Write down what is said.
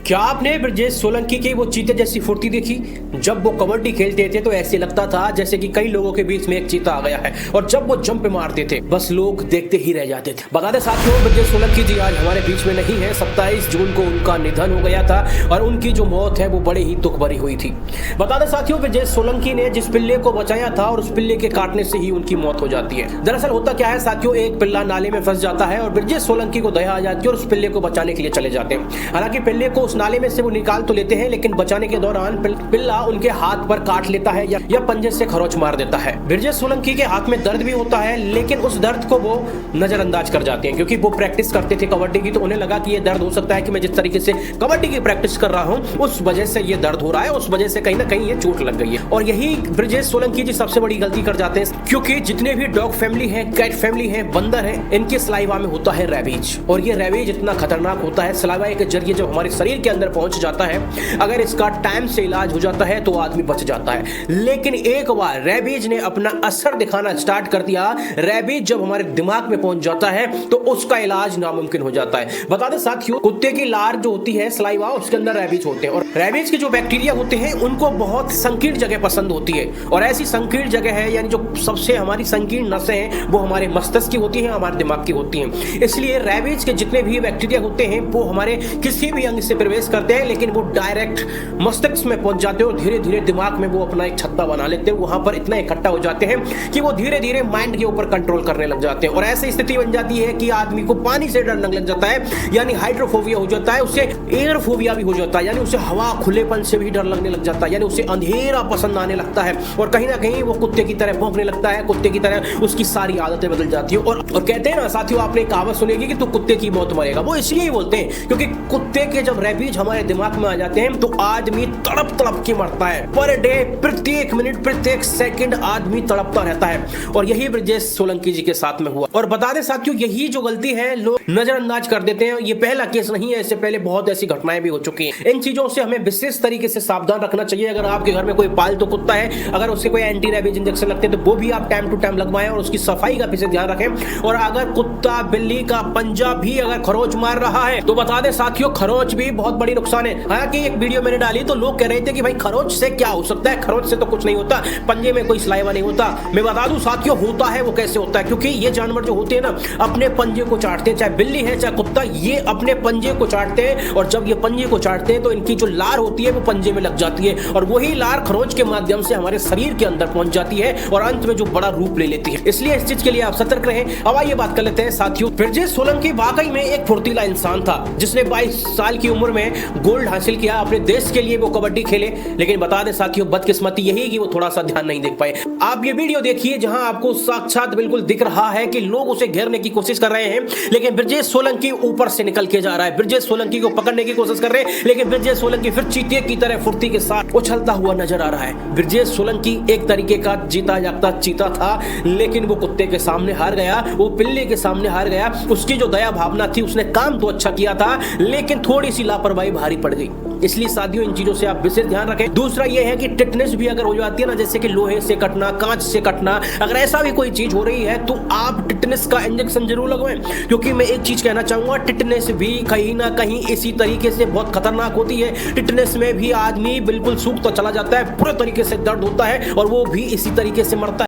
क्या आपने ब्रजेश सोलंकी की वो चीते जैसी फुर्ती देखी? जब वो कबड्डी खेलते थे तो ऐसे लगता था जैसे कि कई लोगों के बीच में एक चीता आ गया है और जब वो जंप मारते थे बस लोग देखते ही रह जाते थे। बता दें साथियों, ब्रजेश सोलंकी जी आज हमारे बीच में नहीं है। 27 जून को उनका निधन हो गया था और उनकी जो मौत है वो बड़े ही दुख भरी हुई थी। बता दें साथियों, ब्रजेश सोलंकी ने जिस पिल्ले को बचाया था और उस पिल्ले के काटने से ही उनकी मौत हो जाती है। दरअसल होता क्या है साथियों, एक पिल्ला नाले में फंस जाता है और ब्रजेश सोलंकी को दया आ जाती है और उस पिल्ले को बचाने के लिए चले जाते हैं। हालांकि पिल्ले को उस नाले में से वो निकाल तो लेते हैं, लेकिन बचाने के दौरान पिल्ला उनके हाथ पर काट लेता है या पंजे से खरोच मार देता है। ब्रजेश सोलंकी के हाथ में दर्द भी होता है, लेकिन उस दर्द को वो नजरअंदाज कर जाते हैं क्योंकि वो प्रैक्टिस करते थे कबड्डी की। तो उन्हें लगा कि ये दर्द हो सकता है कि मैं जिस तरीके से कबड्डी की प्रैक्टिस कर रहा हूँ उस वजह से ये दर्द हो रहा है, उस वजह से कहीं ना कहीं ये चोट लग गई है। और यही ब्रजेश सोलंकी जी सबसे बड़ी गलती कर जाते हैं क्योंकि जितने भी डॉग फैमिली है, कैट फैमिली है, बंदर है, इनके सलाइवा में होता है रेबीज। और ये रेबीज इतना खतरनाक होता है, सलाइवा के जरिए जब हमारे शरीर के अंदर पहुंच जाता है, अगर इसका टाइम से इलाज हो जाता है तो आदमी बच जाता है। लेकिन एक बार रेबीज ने अपना असर दिखाना स्टार्ट कर दिया, रेबीज जब हमारे दिमाग में पहुंच जाता है तो उसका इलाज नामुमकिन हो जाता है। बता दें साथियों, कुत्ते की लार जो होती है सलाइवा, उसके अंदर रेबीज होते हैं और रेबीज के जो बैक्टीरिया होते हैं उनको बहुत संकीर्ण जगह पसंद होती है। और ऐसी संकीर्ण जगह है, यानी जो सबसे हमारी संकीर्ण नसें हैं वो हमारे मस्तिष्क की होती हैं, हमारे दिमाग की होती हैं। इसलिए रेबीज के जितने भी बैक्टीरिया होते हैं वो हमारे किसी भी अंग से प्रवेश करते हैं, लेकिन वो डायरेक्ट मस्तिष्क में पहुंच जाते हैं और धीरे धीरे दिमाग में वो अपना एक छत्ता बना लेते हैं। वहां पर इतना इकट्ठा हो जाते हैं कि वो धीरे धीरे माइंड के ऊपर कंट्रोल करने लग जाते हैं और ऐसी स्थिति बन जाती है कि आदमी को पानी से डर लगने लग जाता है, यानी हाइड्रोफोबिया हो जाता है, उसे एयरफोबिया भी हो जाता है, यानी उसे हवा खुलेपन से भी डर लगने लग जाता है, यानी उसे अंधेरा पसंद आने लगता है और कहीं ना कहीं वो कुत्ते की तरह भौंकने लगता है, कुत्ते की तरह उसकी सारी आदतें बदल जाती है। और कहते हैं ना साथियों, आपने कहावत सुनेगी कि तू कुत्ते की मौत मरेगा। वो इसलिए ही बोलते हैं क्योंकि कुत्ते के जब रेबीज हमारे दिमाग में आ जाते हैं तो आदमी तड़प तड़प के मरता है। पर डे, प्रत्येक मिनट, प्रत्येक सेकंड आदमी तड़पता रहता है और यही ब्रजेश सोलंकी जी के साथ में हुआ। और बता दें साथियों, यही जो गलती है लोग नजरअंदाज कर देते हैं। ये पहला केस नहीं है, इससे पहले बहुत ऐसी घटनाएं भी हो चुकी हैं। इन चीजों से हमें विशेष तरीके से सावधान रखना चाहिए। अगर आपके घर में कोई पालतू कुत्ता है, अगर उससे कोई एंटी रेबीज इंजेक्शन लगते हैं तो वो भी आप टाइम टू टाइम लगवाएं और उसकी सफाई का विशेष ध्यान रखें। और अगर कुत्ता बिल्ली का पंजा भी अगर खरोच मार रहा है तो बता दें साथियों, खरोच भी बहुत बड़ी नुकसान है। हालांकि एक वीडियो मैंने डाली तो लोग कह रहे थे कि भाई खरोच से क्या हो सकता है, खरोच से तो कुछ नहीं होता, पंजे में कोई सलाइवा नहीं होता। मैं बता दूं साथियों, होता है। वो कैसे होता है? क्योंकि ये जानवर जो होते हैं ना, अपने पंजे को चाटते हैं, चाहे बिल्ली है चाहे कुत्ता, ये अपने पंजे को चाटते हैं और जब ये पंजे को चाटते हैं तो इनकी जो लार होती है वो पंजे में लग जाती है और वही लार खरोच के माध्यम से हमारे शरीर के अंदर पहुंच जाती है और अंत में जो बड़ा रूप ले लेती है। इसलिए इस चीज के लिए आप सतर्क रहें। अब आइए बात कर लेते हैं साथियों, ब्रजेश सोलंकी वाकई में एक फुर्तीला इंसान था जिसने 22 साल की उम्र में गोल्ड हासिल किया अपने देश के लिए। वो कबड्डी खेले, लेकिन बता दें साथियों, बदकिस्मती यही कि वो थोड़ा सा ध्यान नहीं देख पाए। आप ये वीडियो देखिए जहां आपको साक्षात बिल्कुल दिख रहा है कि लोग उसे घेरने की कोशिश कर रहे हैं, लेकिन ब्रजेश सोलंकी ऊपर से निकल के जा रहा है। ब्रजेश सोलंकी को पकड़ने की कोशिश कर रहे हैं, लेकिन ब्रजेश सोलंकी फिर चीते की तरह फुर्ती के साथ उछलता हुआ नजर आ रहा है। ब्रजेश सोलंकी एक तरीके का जीता जागता चीता था, लेकिन वो कुत्ते के सामने हार गया, वो पिल्ले के सामने हार गया। उसकी जो दया भावना थी, उसने काम तो अच्छा किया था, लेकिन थोड़ी सी लापरवाही भारी पड़ गई। इसलिए साथियों, इन चीजों से आप विशेष ध्यान रखें। दूसरा यह है कि टिटनेस भी अगर हो जाती है ना, जैसे कि लोहे से कटना, कांच से कटना, अगर ऐसा भी कोई चीज हो रही है तो आप टिटनेस का इंजेक्शन जरूर लगवाएं। क्योंकि मैं एक चीज कहना चाहूंगा, टिटनेस भी कहीं ना कहीं इसी तरीके से बहुत खतरनाक होती है। टिटनेस में भी आदमी बिल्कुल सूख तो चला जाता है, पूरे तरीके से दर्द होता है और वो भी इसी तरीके से मरता है।